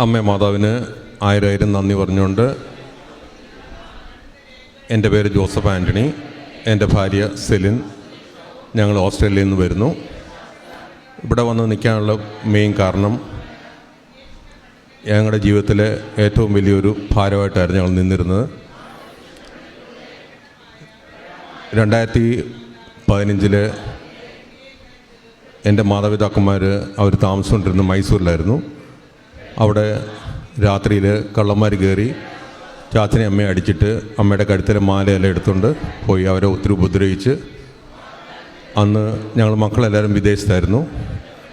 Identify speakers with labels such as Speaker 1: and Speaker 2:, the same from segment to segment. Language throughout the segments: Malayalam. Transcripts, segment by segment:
Speaker 1: അമ്മ മാതാവിന് ആയിരം നന്ദി പറഞ്ഞുകൊണ്ട്, എൻ്റെ പേര് ജോസഫ് ആൻ്റണി, എൻ്റെ ഭാര്യ സെലിൻ, ഞങ്ങൾ ഓസ്ട്രേലിയയിൽ നിന്ന് വരുന്നു. ഇവിടെ വന്ന് നിൽക്കാനുള്ള മെയിൻ കാരണം ഞങ്ങളുടെ ജീവിതത്തിലെ ഏറ്റവും വലിയൊരു ഭാരമായിട്ടായിരുന്നു ഞങ്ങൾ നിന്നിരുന്നത്. 2015 എൻ്റെ മാതാപിതാക്കന്മാർ അവർ താമസിച്ചുകൊണ്ടിരുന്നത് മൈസൂരിലായിരുന്നു. അവിടെ രാത്രിയിൽ കള്ളന്മാർ കയറി ചാച്ചനെ അമ്മയെ അടിച്ചിട്ട് അമ്മയുടെ കഴുത്തിലെ മാലയെല്ലാം എടുത്തുകൊണ്ട് പോയി. അവരെ ഒത്തിരി ഉപദ്രവിച്ച്. അന്ന് ഞങ്ങൾ മക്കളെല്ലാവരും വിദേശത്തായിരുന്നു.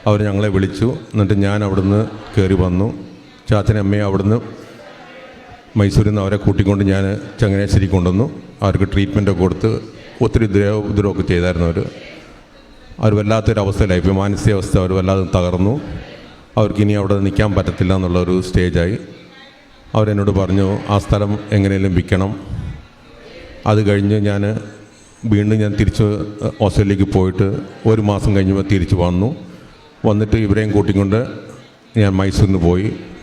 Speaker 1: അവർ ഞങ്ങളെ വിളിച്ചു. എന്നിട്ട് ഞാൻ അവിടുന്ന് കയറി വന്നു. ചാച്ചനെ അമ്മയെ അവിടുന്ന് മൈസൂരിൽ നിന്ന് അവരെ കൂട്ടിക്കൊണ്ട് ഞാൻ ചങ്ങനാശ്ശേരി കൊണ്ടുവന്നു. അവർക്ക് ട്രീറ്റ്മെൻറ്റൊക്കെ കൊടുത്ത് ഒത്തിരി ഉപദ്രവമൊക്കെ ചെയ്തായിരുന്നു. അവർ വല്ലാത്തൊരവസ്ഥയിലായി. മാനസികാവസ്ഥ അവർ വല്ലാതെ തകർന്നു. അവർക്കിനി അവിടെ നിൽക്കാൻ പറ്റത്തില്ല എന്നുള്ളൊരു സ്റ്റേജായി. അവരെന്നോട് പറഞ്ഞു ആ സ്ഥലം എങ്ങനെയെങ്കിലും വിൽക്കണം. അത് കഴിഞ്ഞ് വീണ്ടും ഞാൻ തിരിച്ച് ഓസ്ട്രേലിയക്ക് പോയിട്ട് 1 മാസം കഴിഞ്ഞപ്പോൾ തിരിച്ച് വന്നിട്ട് ഇവരെയും കൂട്ടിക്കൊണ്ട് ഞാൻ മൈസൂരിന്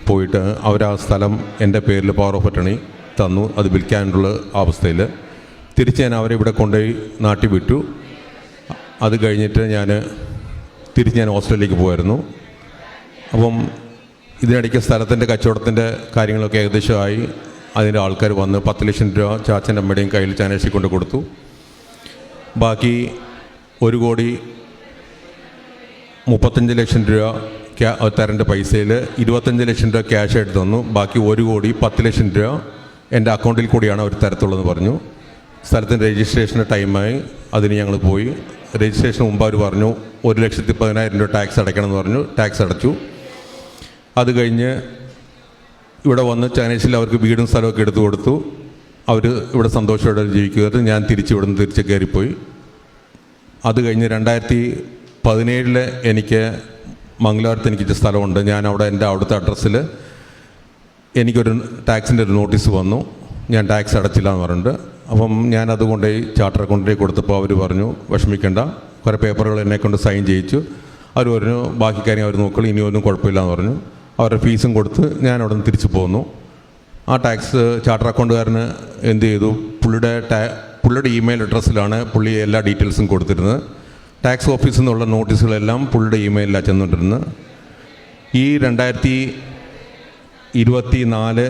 Speaker 1: പോയിട്ട് അവർ ആ സ്ഥലം എൻ്റെ പേരിൽ പവർ ഓഫ് അറ്റർണി തന്നു. അത് വിൽക്കാനുള്ള അവസ്ഥയിൽ തിരിച്ച് ഞാൻ അവരെ ഇവിടെ കൊണ്ടുപോയി നാട്ടിൽ വിട്ടു. അത് കഴിഞ്ഞിട്ട് തിരിച്ച് ഞാൻ ഓസ്ട്രേലിയക്ക് പോയിരുന്നു. അപ്പം ഇതിനിടയ്ക്ക് സ്ഥലത്തിൻ്റെ കച്ചവടത്തിൻ്റെ കാര്യങ്ങളൊക്കെ ഏകദേശമായി. അതിൻ്റെ ആൾക്കാർ വന്ന് 10 ലക്ഷം രൂപ ചാച്ചൻ്റെ അമ്മയുടെയും കയ്യിൽ ചാനേഴ്സിൽ കൊണ്ട് കൊടുത്തു. ബാക്കി 1,35 ലക്ഷം രൂപ തരേണ്ട പൈസയിൽ 25 ലക്ഷം രൂപ ക്യാഷ് ആയിട്ട് തന്നു. ബാക്കി 1,10 ലക്ഷം രൂപ എൻ്റെ അക്കൗണ്ടിൽ കൂടിയാണ് അവർ തരത്തുള്ളതെന്ന് പറഞ്ഞു. സ്ഥലത്തിൻ്റെ രജിസ്ട്രേഷന് ടൈമായി. അതിന് ഞങ്ങൾ പോയി. രജിസ്ട്രേഷന് മുമ്പ് അവർ പറഞ്ഞു 1,10,000 രൂപ ടാക്സ് അടയ്ക്കണമെന്ന് പറഞ്ഞു. ടാക്സ് അടച്ചു. അത് കഴിഞ്ഞ് ഇവിടെ വന്ന് ചൈനീസിൽ അവർക്ക് വീടും സ്ഥലമൊക്കെ എടുത്തു കൊടുത്തു. അവർ ഇവിടെ സന്തോഷത്തോടെ ജീവിക്കുകയായിരുന്നു. ഞാൻ തിരിച്ച് കയറിപ്പോയി. അത് കഴിഞ്ഞ് 2017 എനിക്ക് മംഗലാപുരത്ത് എനിക്കൊരു സ്ഥലമുണ്ട്. ഞാൻ അവിടുത്തെ അഡ്രസ്സിൽ എനിക്കൊരു ടാക്സിൻ്റെ ഒരു നോട്ടീസ് വന്നു. ഞാൻ ടാക്സ് അടച്ചില്ല എന്ന് പറഞ്ഞിട്ട്. അപ്പം ഞാനത് കൊണ്ടുപോയി ചാർട്ടർ അക്കൗണ്ടിലേക്ക് കൊടുത്തപ്പോൾ അവർ പറഞ്ഞു വിഷമിക്കേണ്ട, കുറേ പേപ്പറുകൾ എന്നെക്കൊണ്ട് സൈൻ ചെയ്യിച്ചു. അവർ പറഞ്ഞു ബാക്കി കാര്യം അവർ നോക്കുള്ളൂ, ഇനിയൊന്നും കുഴപ്പമില്ല എന്ന് പറഞ്ഞു. അവരുടെ ഫീസും കൊടുത്ത് ഞാൻ അവിടെ നിന്ന് തിരിച്ചു പോന്നു. ആ ടാക്സ് ചാർട്ടർ അക്കൗണ്ടുകാരന് എന്ത് ചെയ്തു, പുള്ളിയുടെ ഇമെയിൽ അഡ്രസ്സിലാണ് പുള്ളി എല്ലാ ഡീറ്റെയിൽസും കൊടുത്തിരുന്നത്. ടാക്സ് ഓഫീസിൽ നിന്നുള്ള നോട്ടീസുകളെല്ലാം പുള്ളിയുടെ ഇമെയിലാണ് ചെന്നുകൊണ്ടിരുന്നത്. ഈ 2024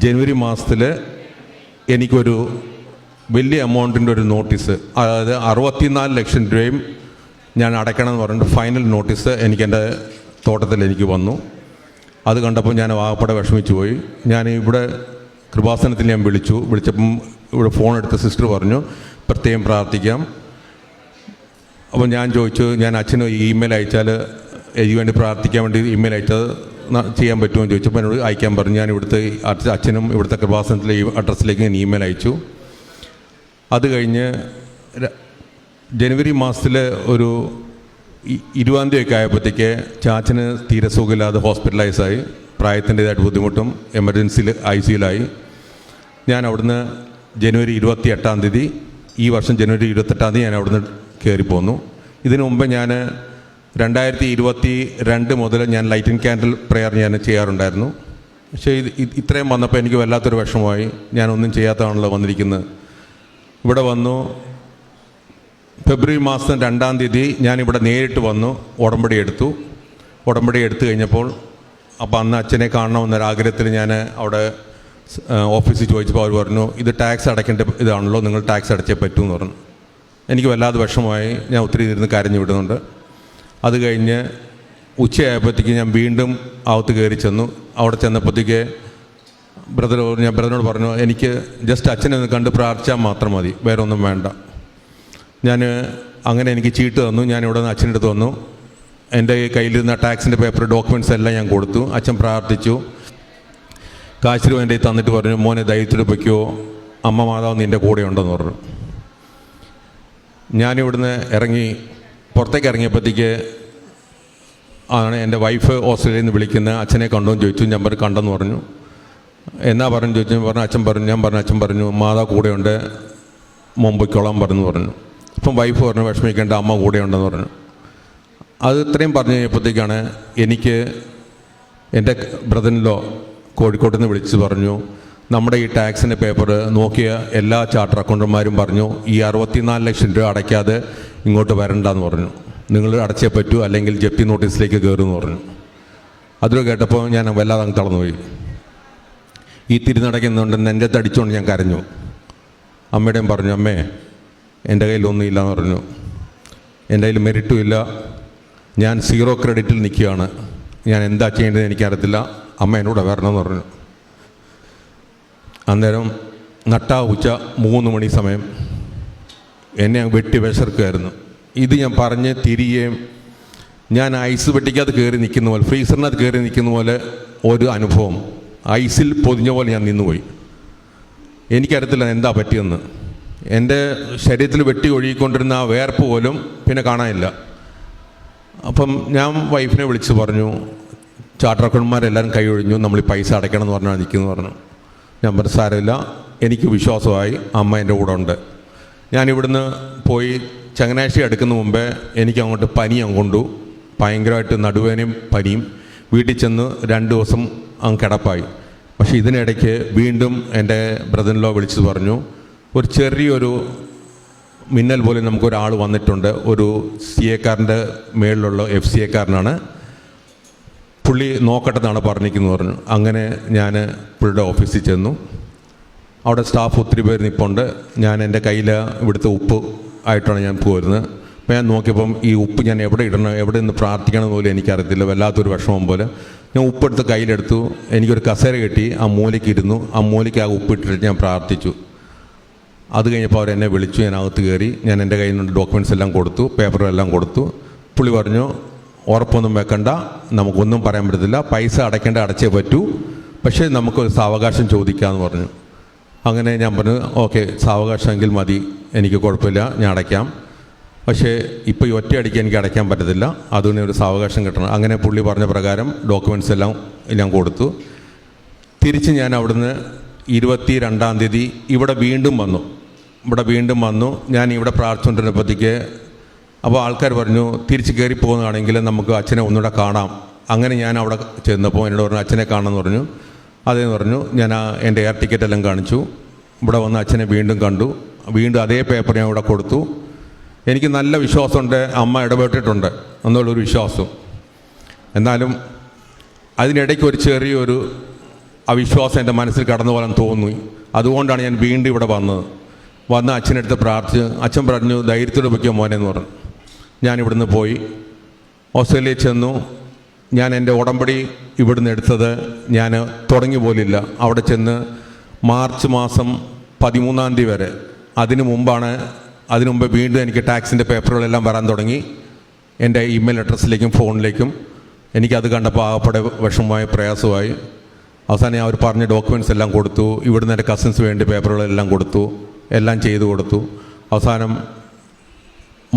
Speaker 1: ജനുവരി മാസത്തിൽ എനിക്കൊരു വലിയ എമൗണ്ടിൻ്റെ ഒരു നോട്ടീസ്, അതായത് 64 ലക്ഷം രൂപയും ഞാൻ അടയ്ക്കണമെന്ന് പറഞ്ഞിട്ട് ഫൈനൽ നോട്ടീസ് എൻ്റെ തോട്ടത്തിൽ എനിക്ക് വന്നു. അത് കണ്ടപ്പോൾ ഞാൻ ആകപ്പാടെ വിഷമിച്ചു പോയി. ഞാൻ ഇവിടെ കൃപാസനത്തിൽ ഞാൻ വിളിച്ചപ്പം ഇവിടെ ഫോൺ എടുത്ത സിസ്റ്റർ പറഞ്ഞു പ്രത്യേകം പ്രാർത്ഥിക്കാം. അപ്പോൾ ഞാൻ ചോദിച്ചു, ഞാൻ അച്ഛന് ഇമെയിൽ അയച്ചാൽ എനിക്ക് വേണ്ടി പ്രാർത്ഥിക്കാൻ വേണ്ടി ഇമെയിൽ അയച്ചത് ചെയ്യാൻ പറ്റുമോ എന്ന് ചോദിച്ചപ്പോൾ എന്നോട് അയക്കാൻ പറഞ്ഞു. ഞാൻ ഇവിടുത്തെ അച്ഛനും ഇവിടുത്തെ കൃപാസനത്തിലെ അഡ്രസ്സിലേക്ക് ഞാൻ ഇമെയിൽ അയച്ചു. അത് കഴിഞ്ഞ് ജനുവരി മാസത്തിൽ ഒരു 20-ാം തീയതി ഒക്കെ ആയപ്പോഴത്തേക്ക് ചാച്ചന് തീരെ സുഖമില്ലാതെ ഹോസ്പിറ്റലൈസായി. പ്രായത്തിൻ്റേതായിട്ട് ബുദ്ധിമുട്ടും എമർജൻസിയിൽ ICUലായി. ഞാൻ അവിടുന്ന് ജനുവരി 28-ാം തീയതി, ഈ വർഷം ജനുവരി 28-ാം തീയതി ഞാൻ അവിടുന്ന് കയറിപ്പോന്നു. ഇതിനു മുമ്പ് ഞാൻ 2022 മുതൽ ഞാൻ ലൈറ്റ് ആൻഡ് ക്യാൻഡിൽ പ്രെയർ ഞാൻ ചെയ്യാറുണ്ടായിരുന്നു. പക്ഷേ ഇത്രയും വന്നപ്പോൾ എനിക്ക് വല്ലാത്തൊരു വിഷമമായി. ഞാനൊന്നും ചെയ്യാത്തതാണല്ലോ വന്നിരിക്കുന്നത്. ഇവിടെ വന്നു ഫെബ്രുവരി മാസം 2-ാം തീയതി ഞാനിവിടെ നേരിട്ട് വന്നു ഉടമ്പടി എടുത്തു കഴിഞ്ഞപ്പോൾ അപ്പോൾ അന്ന് അച്ഛനെ കാണണമെന്നൊരാഗ്രഹത്തിൽ ഞാൻ അവിടെ ഓഫീസിൽ ചോദിച്ചപ്പോൾ അവർ പറഞ്ഞു ഇത് ടാക്സ് അടയ്ക്കേണ്ട ഇതാണല്ലോ, നിങ്ങൾ ടാക്സ് അടച്ചേ പറ്റൂ എന്ന് പറഞ്ഞു. എനിക്ക് വല്ലാതെ വിഷമമായി. ഞാൻ ഒത്തിരി ഇരുന്ന് കരഞ്ഞു വിടുന്നുണ്ട്. അത് കഴിഞ്ഞ് ഉച്ചയായപ്പോഴത്തേക്ക് ഞാൻ വീണ്ടും അകത്ത് കയറി ചെന്നു. അവിടെ ചെന്നപ്പോഴത്തേക്ക് ബ്രദറിനോട് പറഞ്ഞു എനിക്ക് ജസ്റ്റ് അച്ഛനെ ഒന്ന് കണ്ട് പ്രാർത്ഥിച്ചാൽ മാത്രം മതി, വേറെ ഒന്നും വേണ്ട. അങ്ങനെ എനിക്ക് ചീട്ട് തന്നു. ഞാൻ ഇവിടെ നിന്ന് അച്ഛൻ്റെ അടുത്ത് വന്നു. എൻ്റെ കയ്യിലിരുന്ന ടാക്സിൻ്റെ പേപ്പർ ഡോക്യുമെൻറ്റ്സ് എല്ലാം ഞാൻ കൊടുത്തു. അച്ഛൻ പ്രാർത്ഥിച്ചു. കാശ് രൂപ എൻ്റെ തന്നിട്ട് പറഞ്ഞു മോനെ ധൈര്യത്തിൽ വയ്ക്കുമോ, അമ്മ മാതാവ് നിൻ്റെ കൂടെ ഉണ്ടെന്ന് പറഞ്ഞു. ഞാനിവിടുന്ന് പുറത്തേക്ക് ഇറങ്ങിയപ്പോഴത്തേക്ക് ആണ് എൻ്റെ വൈഫ് ഓസ്ട്രേലിയയിൽ നിന്ന് വിളിക്കുന്നത്. അച്ഛനെ കണ്ടോന്ന് ചോദിച്ചു. ഞാൻ കണ്ടെന്ന് പറഞ്ഞു. എന്നാ പറഞ്ഞു ചോദിച്ചു. അച്ഛൻ പറഞ്ഞു മാതാവ് കൂടെയുണ്ട്, മുമ്പൊക്കോളാൻ പറഞ്ഞു. അപ്പം വൈഫ് പറഞ്ഞു വിഷമിക്കേണ്ട, അമ്മ കൂടെയുണ്ടെന്ന് പറഞ്ഞു. അത് ഇത്രയും പറഞ്ഞു കഴിഞ്ഞപ്പോഴത്തേക്കാണ് എനിക്ക് എൻ്റെ ബ്രദറിലോ കോഴിക്കോട്ട് നിന്ന് വിളിച്ച് പറഞ്ഞു, നമ്മുടെ ഈ ടാക്സിൻ്റെ പേപ്പർ നോക്കിയ എല്ലാ ചാർട്ടർ അക്കൗണ്ടന്മാരും പറഞ്ഞു ഈ 64 ലക്ഷം രൂപ അടയ്ക്കാതെ ഇങ്ങോട്ട് വരണ്ടെന്ന് പറഞ്ഞു. നിങ്ങൾ അടച്ചേ പറ്റൂ, അല്ലെങ്കിൽ ജപ്തി നോട്ടീസിലേക്ക് കയറുമെന്ന് പറഞ്ഞു. അതിൽ കേട്ടപ്പോൾ ഞാൻ വല്ലാതെ അങ്ങ് തളർന്നുപോയി. ഈ തിരിനടയ്ക്കുന്നുണ്ടെന്ന് എൻ്റെ തടിച്ചുകൊണ്ട് ഞാൻ കരഞ്ഞു. അമ്മയുടെയും പറഞ്ഞു, അമ്മേ എൻ്റെ കയ്യിലൊന്നുമില്ല എന്ന് പറഞ്ഞു. എൻ്റെ കയ്യിൽ മെറിറ്റും ഇല്ല, ഞാൻ 0 ക്രെഡിറ്റിൽ നിൽക്കുകയാണ്, ഞാൻ എന്താ ചെയ്യേണ്ടതെന്ന് എനിക്കറിയത്തില്ല, അമ്മ എന്നോട് വരണമെന്ന് പറഞ്ഞു. അന്നേരം നട്ടാ ഉച്ച 3 മണി സമയം എന്നെ വെട്ടി വിശർക്കുമായിരുന്നു. ഇത് ഞാൻ പറഞ്ഞ് തിരികെയും ഞാൻ ഐസ് പെട്ടിക്കകത്ത് കയറി നിൽക്കുന്ന പോലെ, ഫ്രീസറിനകത്ത് കയറി നിൽക്കുന്ന പോലെ ഒരു അനുഭവം, ഐസിൽ പൊതിഞ്ഞ പോലെ ഞാൻ നിന്നുപോയി. എനിക്കറിയത്തില്ല എന്താ പറ്റിയെന്ന്. എൻ്റെ ശരീരത്തിൽ വെട്ടി ഒഴുകിക്കൊണ്ടിരുന്ന ആ വേർപ്പ് പോലും പിന്നെ കാണാനില്ല. അപ്പം ഞാൻ വൈഫിനെ വിളിച്ച് പറഞ്ഞു, ചാർട്ടർ അക്കൗണ്ടന്മാരെല്ലാവരും കൈ ഒഴിഞ്ഞു, നമ്മൾ ഈ പൈസ അടയ്ക്കണം എന്ന് പറഞ്ഞാൽ നിൽക്കുന്നു പറഞ്ഞു. ഞാൻ പറഞ്ഞു, സാരമില്ല, എനിക്ക് വിശ്വാസമായി, അമ്മ എൻ്റെ കൂടെ ഉണ്ട്. ഞാനിവിടുന്ന് പോയി ചങ്ങനാശ്ശേരി അടുക്കുന്ന മുമ്പേ എനിക്ക് അങ്ങോട്ട് പനി കൊണ്ടു, ഭയങ്കരമായിട്ട് നടുവേനയും പനിയും. വീട്ടിൽ ചെന്ന് 2 ദിവസം അങ്ങ് കിടപ്പായി. പക്ഷേ ഇതിനിടയ്ക്ക് വീണ്ടും എൻ്റെ ബ്രദറിലോ വിളിച്ച് പറഞ്ഞു, ഒരു ചെറിയൊരു മിന്നൽ പോലെ നമുക്കൊരാൾ വന്നിട്ടുണ്ട്, ഒരു CA കാരൻ്റെ മേളിലുള്ള FCA കാരനാണ്, പുള്ളി നോക്കട്ടെ എന്നാണ് പറഞ്ഞിരിക്കുന്നത് പറഞ്ഞു. അങ്ങനെ ഞാൻ പുള്ളിയുടെ ഓഫീസിൽ ചെന്നു. അവിടെ സ്റ്റാഫ് ഒത്തിരി പേര് നിൽപ്പുണ്ട്. ഞാൻ എൻ്റെ കയ്യിൽ ഇവിടുത്തെ ഉപ്പ് ആയിട്ടാണ് ഞാൻ പോരുന്നത്. അപ്പോൾ ഞാൻ നോക്കിയപ്പം ഈ ഉപ്പ് ഞാൻ എവിടെ ഇടണം, എവിടെ നിന്ന് പ്രാർത്ഥിക്കണം പോലും എനിക്കറിയത്തില്ല, വല്ലാത്തൊരു വിഷമം പോലെ. ഞാൻ ഉപ്പെടുത്ത് കയ്യിലെടുത്തു, എനിക്കൊരു കസേര കെട്ടി ആ മൂലയ്ക്ക് ഇരുന്നു, ആ മൂലയ്ക്ക് ആ ഉപ്പിട്ടിട്ട് ഞാൻ പ്രാർത്ഥിച്ചു. അത് കഴിഞ്ഞപ്പോൾ അവരെന്നെ വിളിച്ചു, ഞാൻ അകത്ത് കയറി, ഞാൻ എൻ്റെ കയ്യിൽ നിന്ന് ഡോക്യുമെൻറ്റ്സ് എല്ലാം കൊടുത്തു, പേപ്പറെല്ലാം കൊടുത്തു. പുള്ളി പറഞ്ഞു, ഉറപ്പൊന്നും വെക്കണ്ട, നമുക്കൊന്നും പറയാൻ പറ്റത്തില്ല, പൈസ അടയ്ക്കേണ്ട അടച്ചേ പറ്റൂ, പക്ഷേ നമുക്കൊരു സാവകാശം ചോദിക്കാമെന്ന് പറഞ്ഞു. അങ്ങനെ ഞാൻ പറഞ്ഞു, ഓക്കെ, സാവകാശമെങ്കിൽ മതി, എനിക്ക് കുഴപ്പമില്ല, ഞാൻ അടയ്ക്കാം, പക്ഷേ ഇപ്പോൾ ഈ ഒറ്റയടിക്ക് എനിക്ക് അടയ്ക്കാൻ പറ്റത്തില്ല, അതുകൊണ്ട് ഒരു സാവകാശം കിട്ടണം. അങ്ങനെ പുള്ളി പറഞ്ഞ പ്രകാരം ഡോക്യുമെൻറ്റ്സ് എല്ലാം ഞാൻ കൊടുത്തു. തിരിച്ച് ഞാൻ അവിടുന്ന് 22-ാം തീയതി ഇവിടെ വീണ്ടും വന്നു. ഞാൻ ഇവിടെ പ്രാർത്ഥിച്ചുകൊണ്ടിരുന്നപ്പോഴത്തേക്ക് അപ്പോൾ ആൾക്കാർ പറഞ്ഞു, തിരിച്ച് കയറി പോകുന്നതാണെങ്കിൽ നമുക്ക് അച്ഛനെ ഒന്നുകൂടെ കാണാം. അങ്ങനെ ഞാൻ അവിടെ ചെന്നപ്പോൾ എന്നോട് പറഞ്ഞു, അച്ഛനെ കാണാമെന്ന് പറഞ്ഞു. അതേന്ന് പറഞ്ഞു. ഞാൻ എൻ്റെ എയർ ടിക്കറ്റ് എല്ലാം കാണിച്ചു. ഇവിടെ വന്ന് അച്ഛനെ വീണ്ടും കണ്ടു. വീണ്ടും അതേ പേപ്പർ ഞാൻ ഇവിടെ കൊടുത്തു. എനിക്ക് നല്ല വിശ്വാസമുണ്ട്, അമ്മ ഇടപെട്ടിട്ടുണ്ട് എന്നുള്ളൊരു വിശ്വാസം. എന്നാലും അതിനിടയ്ക്ക് ഒരു ചെറിയൊരു അവിശ്വാസം എൻ്റെ മനസ്സിൽ കടന്നു പോകാൻ തോന്നി. അതുകൊണ്ടാണ് ഞാൻ വീണ്ടും ഇവിടെ വന്ന് അച്ഛനടുത്ത് പ്രാർത്ഥിച്ച്, അച്ഛൻ പറഞ്ഞു, ധൈര്യത്തോടെ വയ്ക്കുക മോനെ എന്ന് പറഞ്ഞു. ഞാനിവിടുന്ന് പോയി ഓസ്ട്രേലിയയിൽ ചെന്നു. ഞാൻ എൻ്റെ ഉടമ്പടി ഇവിടുന്ന് എടുത്തത് ഞാൻ തുടങ്ങി പോലില്ല. അവിടെ ചെന്ന് മാർച്ച് മാസം 13-ാം തീയതി വരെ, അതിനു മുമ്പ് വീണ്ടും എനിക്ക് ടാക്സിൻ്റെ പേപ്പറുകളെല്ലാം വരാൻ തുടങ്ങി എൻ്റെ ഇമെയിൽ അഡ്രസ്സിലേക്കും ഫോണിലേക്കും. എനിക്കത് കണ്ടപ്പോൾ ആകപ്പാടെ വിഷമമായി, പ്രയാസമായി. അവസാനം അവർ പറഞ്ഞ ഡോക്യുമെൻറ്റ്സ് എല്ലാം കൊടുത്തു. ഇവിടുന്ന് എൻ്റെ കസിൻസ് വേണ്ടി പേപ്പറുകളെല്ലാം കൊടുത്തു, എല്ലാം ചെയ്തു കൊടുത്തു. അവസാനം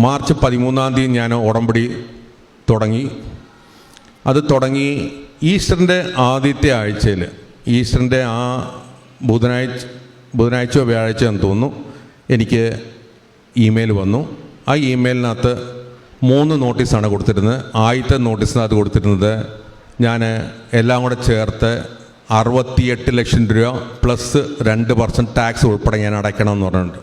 Speaker 1: മാർച്ച് 13-ാം തീയതി ഞാൻ ഉടമ്പടി തുടങ്ങി. അത് തുടങ്ങി ഈസ്റ്ററിൻ്റെ ആദ്യത്തെ ആഴ്ചയിൽ, ഈസ്റ്ററിൻ്റെ ആ ബുധനാഴ്ചയോ വ്യാഴാഴ്ചയോ എന്ന് തോന്നുന്നു, എനിക്ക് ഇമെയിൽ വന്നു. ആ ഇമെയിലിനകത്ത് 3 നോട്ടീസാണ് കൊടുത്തിരുന്നത്. ആദ്യത്തെ നോട്ടീസിനകത്ത് കൊടുത്തിരുന്നത് ഞാൻ എല്ലാം കൂടെ ചേർത്ത് 68 ലക്ഷം രൂപ പ്ലസ് 2% ടാക്സ് ഉൾപ്പെടെ ഞാൻ അടയ്ക്കണമെന്ന് പറഞ്ഞിട്ടുണ്ട്.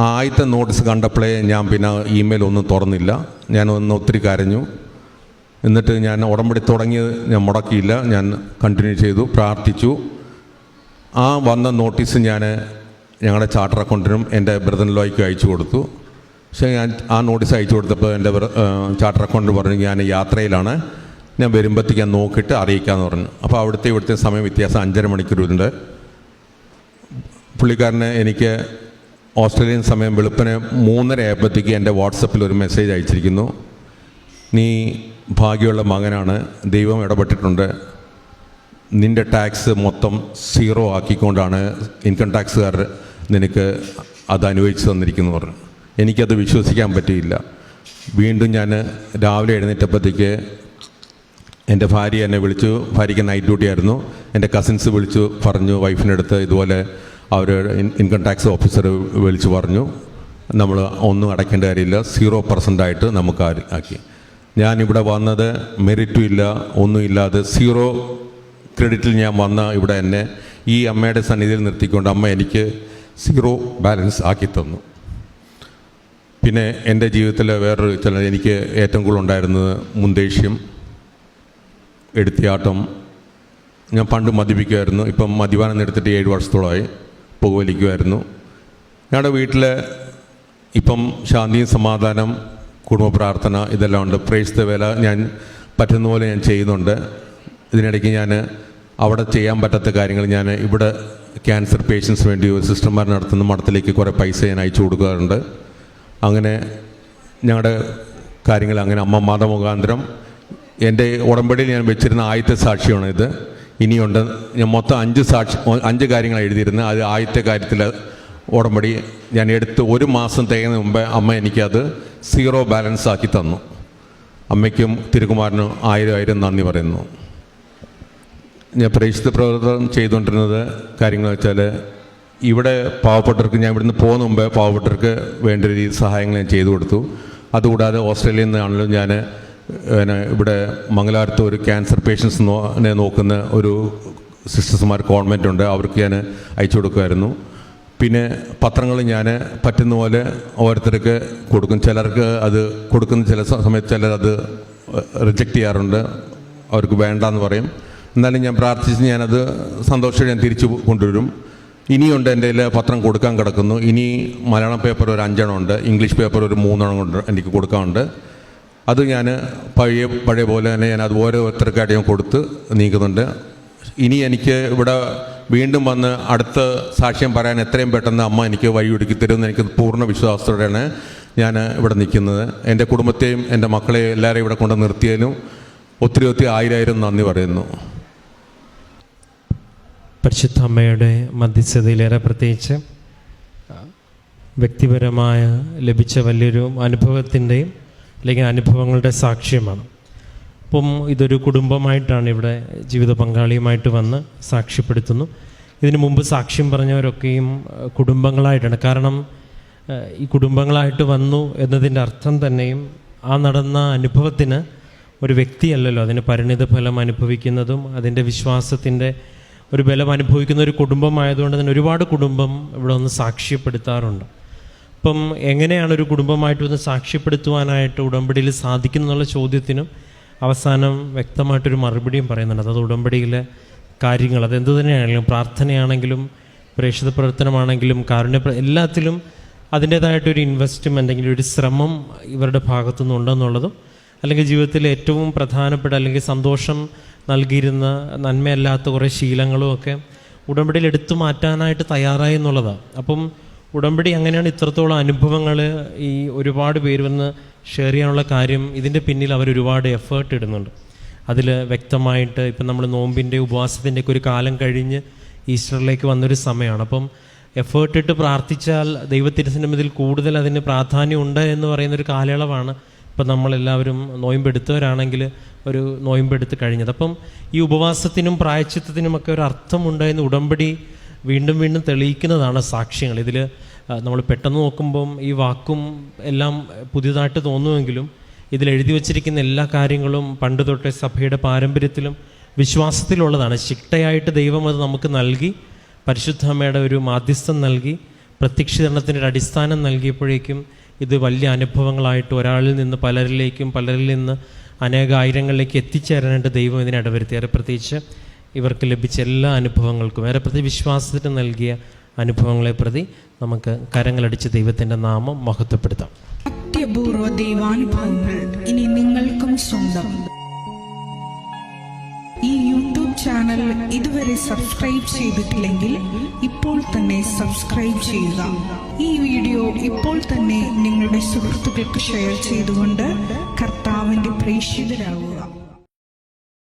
Speaker 1: ആ ആദ്യത്തെ നോട്ടീസ് കണ്ടപ്പോഴേ ഞാൻ പിന്നെ ഇമെയിൽ ഒന്നും തുറന്നില്ല. ഞാൻ ഒത്തിരി കരഞ്ഞു. എന്നിട്ട് ഞാൻ ഉടമ്പടി തുടങ്ങിയത് ഞാൻ മുടക്കിയില്ല, ഞാൻ കണ്ടിന്യൂ ചെയ്തു, പ്രാർത്ഥിച്ചു. ആ വന്ന നോട്ടീസ് ഞാൻ ഞങ്ങളുടെ ചാർട്ടർ അക്കൗണ്ടിനും എൻ്റെ ബ്രദറിലോയ്ക്കും അയച്ചു കൊടുത്തു. പക്ഷേ ഞാൻ ആ നോട്ടീസ് അയച്ചു കൊടുത്തപ്പോൾ എൻ്റെ ചാർട്ടർ അക്കൗണ്ട് പറഞ്ഞു, ഞാൻ യാത്രയിലാണ്, ഞാൻ വരുമ്പോഴത്തേക്ക് ഞാൻ നോക്കിയിട്ട് അറിയിക്കാമെന്ന് പറഞ്ഞു. അപ്പോൾ ഇവിടുത്തെ സമയം വ്യത്യാസം 5.5 മണിക്കൂറുണ്ട്. പുള്ളിക്കാരന് എനിക്ക് ഓസ്ട്രേലിയൻ സമയം വെളുപ്പിന് 3:30 ആയപ്പോഴത്തേക്ക് എൻ്റെ വാട്സപ്പിൽ ഒരു മെസ്സേജ് അയച്ചിരിക്കുന്നു. നീ ഭാഗ്യമുള്ള മകനാണ്, ദൈവം ഇടപെട്ടിട്ടുണ്ട്, നിൻ്റെ ടാക്സ് മൊത്തം 0 ആക്കിക്കൊണ്ടാണ് ഇൻകം ടാക്സുകാർ നിനക്ക് അത് അനുവദിച്ചു തന്നിരിക്കുന്നു പറഞ്ഞു. എനിക്കത് വിശ്വസിക്കാൻ പറ്റിയില്ല. വീണ്ടും ഞാൻ രാവിലെ എഴുന്നേറ്റപ്പോഴത്തേക്ക് എൻ്റെ ഭാര്യ എന്നെ വിളിച്ചു. ഭാര്യയ്ക്ക് നൈറ്റ് ഡ്യൂട്ടി ആയിരുന്നു. എൻ്റെ കസിൻസ് വിളിച്ചു പറഞ്ഞു, വൈഫിൻ്റെ അടുത്ത് ഇതുപോലെ അവർ ഇൻകം ടാക്സ് ഓഫീസർ വിളിച്ചു പറഞ്ഞു, നമ്മൾ ഒന്നും അടയ്ക്കേണ്ട കാര്യമില്ല, 0% ആയിട്ട് നമുക്ക് ആക്കി. ഞാനിവിടെ വന്നത് മെറിറ്റും ഇല്ല, ഒന്നുമില്ലാതെ 0 ക്രെഡിറ്റിൽ ഞാൻ വന്ന ഇവിടെ എന്നെ ഈ അമ്മയുടെ സന്നിധിയിൽ നിർത്തിക്കൊണ്ട് അമ്മ എനിക്ക് 0 ബാലൻസ് ആക്കി തന്നു. പിന്നെ എൻ്റെ ജീവിതത്തിൽ വേറൊരു ചില എനിക്ക് ഏറ്റവും കൂടുതൽ ഉണ്ടായിരുന്നത് മുൻദേഷ്യം, എടുത്തിയാട്ടം. ഞാൻ പണ്ട് മദ്യപിക്കുമായിരുന്നു, ഇപ്പം മദ്യപാനം എടുത്തിട്ട് 7 വർഷത്തോളമായി. പുകവലിക്കുമായിരുന്നു. ഞങ്ങളുടെ വീട്ടിൽ ഇപ്പം ശാന്തിയും സമാധാനം, കുടുംബ പ്രാർത്ഥന ഇതെല്ലാം ഉണ്ട്. പ്രേക്ഷിത വേല ഞാൻ പറ്റുന്ന പോലെ ഞാൻ ചെയ്യുന്നുണ്ട്. ഇതിനിടയ്ക്ക് ഞാൻ അവിടെ ചെയ്യാൻ പറ്റാത്ത കാര്യങ്ങൾ ഞാൻ ഇവിടെ ക്യാൻസർ പേഷ്യൻസ് വേണ്ടി ഒരു സിസ്റ്റർമാർ നടത്തുന്ന മഠത്തിലേക്ക് കുറേ പൈസ ഞാൻ അയച്ചു കൊടുക്കാറുണ്ട്. അങ്ങനെ ഞങ്ങളുടെ കാര്യങ്ങൾ അങ്ങനെ അമ്മ മതമുഖാന്തരം എൻ്റെ ഉടമ്പടിയിൽ ഞാൻ വെച്ചിരുന്ന ആദ്യത്തെ സാക്ഷിയാണ് ഇത്. ഇനിയുണ്ട്. ഞാൻ മൊത്തം 5 കാര്യങ്ങൾ എഴുതിയിരുന്നത്. അത് ആദ്യത്തെ കാര്യത്തിൽ ഉടമ്പടി ഞാൻ എടുത്ത് 1 മാസം തികയുന്നതിന് മുമ്പേ അമ്മ എനിക്കത് 0 ബാലൻസ് ആക്കി തന്നു. അമ്മയ്ക്കും തിരുകുമാരനും 1000 നന്ദി പറയുന്നു. ഞാൻ പ്രേക്ഷിത പ്രവർത്തനം ചെയ്തുകൊണ്ടിരുന്നത് കാര്യങ്ങൾ വെച്ചാൽ ഇവിടെ പാവപ്പെട്ടവർക്ക്, ഞാൻ ഇവിടുന്ന് പോകുന്ന മുമ്പേ പാവപ്പെട്ടവർക്ക് വേണ്ട ഒരു സഹായങ്ങൾ ഞാൻ ചെയ്തു കൊടുത്തു. അതുകൂടാതെ ഓസ്ട്രേലിയയിൽ നിന്നാണല്ലോ ഞാൻ ഇവിടെ മംഗലാപുരത്ത് ഒരു ക്യാൻസർ പേഷ്യൻസിനെ നോക്കുന്ന ഒരു സിസ്റ്റർമാർ കോൺവെൻ്റ് ഉണ്ട്, അവർക്ക് ഞാൻ അയച്ചു കൊടുക്കുമായിരുന്നു. പിന്നെ പത്രങ്ങൾ ഞാൻ പറ്റുന്ന പോലെ ഓരോരുത്തർക്ക് കൊടുക്കും. ചിലർക്ക് അത് കൊടുക്കുന്ന ചില സമയത്ത് ചിലരത് റിജക്റ്റ് ചെയ്യാറുണ്ട്, അവർക്ക് വേണ്ടാന്ന് പറയും. എന്നാലും ഞാൻ പ്രാർത്ഥിച്ച് ഞാനത് സന്തോഷം ഞാൻ തിരിച്ചു കൊണ്ടുവരും. ഇനിയുണ്ട് എൻ്റെ കയ്യിൽ പത്രം കൊടുക്കാൻ കിടക്കുന്നു. ഇനി മലയാളം പേപ്പർ ഒരു 5 എണ്ണം ഉണ്ട്, ഇംഗ്ലീഷ് പേപ്പർ ഒരു 3 എണ്ണം കൊണ്ട് എനിക്ക് കൊടുക്കാനുണ്ട്. അത് ഞാൻ പഴയ പോലെ തന്നെ ഞാൻ അത് ഓരോരുത്തർക്കായിട്ട് ഞാൻ കൊടുത്ത് നീക്കുന്നുണ്ട്. ഇനി എനിക്ക് ഇവിടെ വീണ്ടും വന്ന് അടുത്ത സാക്ഷ്യം പറയാൻ എത്രയും പെട്ടെന്ന് അമ്മ എനിക്ക് വഴിയൊരുക്കി തരുമെന്ന് എനിക്ക് പൂർണ്ണ വിശ്വാസത്തോടെയാണ് ഞാൻ ഇവിടെ നിൽക്കുന്നത്. എൻ്റെ കുടുംബത്തെയും എൻ്റെ മക്കളെയും എല്ലാവരെയും ഇവിടെ കൊണ്ട് നിർത്തിയതിനും ഒത്തിരി 1000 നന്ദി പറയുന്നു.
Speaker 2: പരിശുദ്ധ അമ്മയുടെ മധ്യസ്ഥതയിലേറെ പ്രത്യേകിച്ച് വ്യക്തിപരമായ ലഭിച്ച വലിയൊരു അനുഭവത്തിൻ്റെയും അല്ലെങ്കിൽ അനുഭവങ്ങളുടെ സാക്ഷ്യമാണ്. അപ്പം ഇതൊരു കുടുംബമായിട്ടാണ് ഇവിടെ ജീവിത പങ്കാളിയുമായിട്ട് വന്ന് സാക്ഷ്യപ്പെടുത്തുന്നു. ഇതിനു മുമ്പ് സാക്ഷ്യം പറഞ്ഞവരൊക്കെയും കുടുംബങ്ങളായിട്ടാണ്. കാരണം ഈ കുടുംബങ്ങളായിട്ട് വന്നു എന്നതിൻ്റെ അർത്ഥം തന്നെയും ആ നടന്ന അനുഭവത്തിന് ഒരു വ്യക്തിയല്ലല്ലോ അതിന് പരിണിത ഫലം അനുഭവിക്കുന്നതും അതിൻ്റെ വിശ്വാസത്തിൻ്റെ ഒരു ബലം അനുഭവിക്കുന്ന ഒരു കുടുംബമായതുകൊണ്ട് തന്നെ ഒരുപാട് കുടുംബം ഇവിടെ ഒന്ന് സാക്ഷ്യപ്പെടുത്താറുണ്ട്. അപ്പം എങ്ങനെയാണ് ഒരു കുടുംബമായിട്ട് ഒന്ന് സാക്ഷ്യപ്പെടുത്തുവാനായിട്ട് ഉടമ്പടിയിൽ സാധിക്കുന്നുള്ള ചോദ്യത്തിനും അവസാനം വ്യക്തമായിട്ടൊരു മറുപടിയും പറയുന്നുണ്ട്. അത് ഉടമ്പടിയിലെ കാര്യങ്ങൾ അതെന്തു തന്നെയാണെങ്കിലും പ്രാർത്ഥനയാണെങ്കിലും പ്രേക്ഷിത പ്രവർത്തനമാണെങ്കിലും എല്ലാത്തിലും അതിൻ്റേതായിട്ടൊരു ഇൻവെസ്റ്റ്മെൻ്റ് അല്ലെങ്കിൽ ഒരു ശ്രമം ഇവരുടെ ഭാഗത്തുനിന്നുണ്ടെന്നുള്ളതും അല്ലെങ്കിൽ ജീവിതത്തിലെ ഏറ്റവും പ്രധാനപ്പെട്ട അല്ലെങ്കിൽ സന്തോഷം നൽകിയിരുന്ന നന്മയല്ലാത്ത കുറേ ശീലങ്ങളും ഒക്കെ ഉടമ്പടിയിൽ എടുത്തു മാറ്റാനായിട്ട് തയ്യാറായി എന്നുള്ളതാണ്. അപ്പം ഉടമ്പടി അങ്ങനെയാണ് ഇത്രത്തോളം അനുഭവങ്ങൾ ഈ ഒരുപാട് പേര് വന്ന് ഷെയർ ചെയ്യാനുള്ള കാര്യം ഇതിൻ്റെ പിന്നിൽ അവരൊരുപാട് എഫേർട്ട് ഇടുന്നുണ്ട്. അതിൽ വ്യക്തമായിട്ട് ഇപ്പം നമ്മൾ നോമ്പിൻ്റെ ഉപവാസത്തിൻ്റെയൊക്കെ ഒരു കാലം കഴിഞ്ഞ് ഈസ്റ്ററിലേക്ക് വന്നൊരു സമയമാണ്. അപ്പം എഫേർട്ട് ഇട്ട് പ്രാർത്ഥിച്ചാൽ ദൈവത്തിരുസന്നിധിയിൽ കൂടുതൽ അതിന് പ്രാധാന്യം ഉണ്ട് എന്ന് പറയുന്നൊരു കാലയളവാണ് ഇപ്പം നമ്മളെല്ലാവരും നോയമ്പെടുത്തവരാണെങ്കിൽ ഒരു നോയമ്പെടുത്ത് കഴിഞ്ഞത്. അപ്പം ഈ ഉപവാസത്തിനും പ്രായശ്ചിത്തത്തിനുമൊക്കെ ഒരു അർത്ഥമുണ്ട് എന്ന് ഉടമ്പടി വീണ്ടും വീണ്ടും തെളിയിക്കുന്നതാണ് സാക്ഷ്യങ്ങൾ. ഇതിൽ നമ്മൾ പെട്ടെന്ന് നോക്കുമ്പം ഈ വാക്കും എല്ലാം പുതിയതായിട്ട് തോന്നുമെങ്കിലും ഇതിൽ എഴുതി വച്ചിരിക്കുന്ന എല്ലാ കാര്യങ്ങളും പണ്ട് തൊട്ടേ സഭയുടെ പാരമ്പര്യത്തിലും വിശ്വാസത്തിലുള്ളതാണ്. ശിക്ഷയായിട്ട് ദൈവം അത് നമുക്ക് നൽകി, പരിശുദ്ധ അമ്മയുടെ ഒരു മാധ്യസ്ഥം നൽകി, പ്രത്യക്ഷീകരണത്തിൻ്റെ ഒരു അടിസ്ഥാനം നൽകിയപ്പോഴേക്കും ഇത് വലിയ അനുഭവങ്ങളായിട്ട് ഒരാളിൽ നിന്ന് പലരിലേക്കും പലരിൽ നിന്ന് അനേകായിരങ്ങളിലേക്ക് എത്തിച്ചേരാനായിട്ട് ദൈവം ഇതിനെ ഇടവരുത്തി. ഏറെ പ്രത്യേകിച്ച് ഇവർക്ക് ലഭിച്ച എല്ലാ അനുഭവങ്ങൾക്കും ഏറെ പ്രതി വിശ്വാസത്തിന് നൽകിയ അനുഭവങ്ങളെ പ്രതി നമുക്ക് കരങ്ങളടിച്ച് ദൈവത്തിൻ്റെ നാമം മഹത്വപ്പെടുത്താം.
Speaker 3: അത്യപൂർവ ദൈവാനുഭവങ്ങൾ ഇനി നിങ്ങൾക്കും സ്വന്തം. ഈ യൂട്യൂബ് ചാനൽ ഇതുവരെ സബ്സ്ക്രൈബ് ചെയ്തിട്ടില്ലെങ്കിൽ ഇപ്പോൾ തന്നെ സബ്സ്ക്രൈബ് ചെയ്യുക. ഈ വീഡിയോ ഇപ്പോൾ തന്നെ നിങ്ങളുടെ സുഹൃത്തുക്കൾക്ക് ഷെയർ ചെയ്തുകൊണ്ട് കർത്താവിൻ്റെ പ്രേക്ഷിതരാകുക.